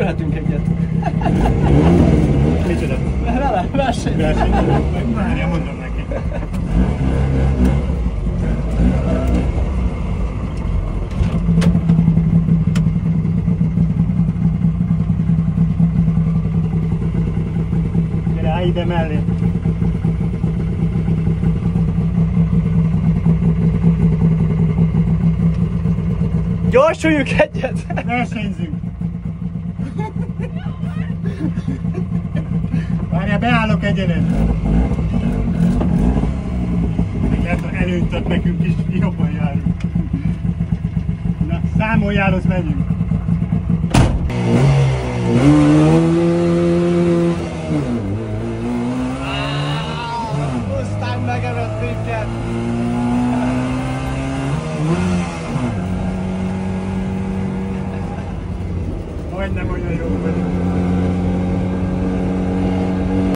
Verhetünk egyet. Micsoda? Vele, verseny. Verseny? Várja, mondom neki. Gyere, állj ide mellé. Gyorsuljunk egyet! Versenyzünk. Várjál, beállok egyenes. Lehet, hogy előnyt ad nekünk is, jobban járunk. Na, számoljál, az megyünk. Aztán megevett minket! Majdnem olyan jó vagyok.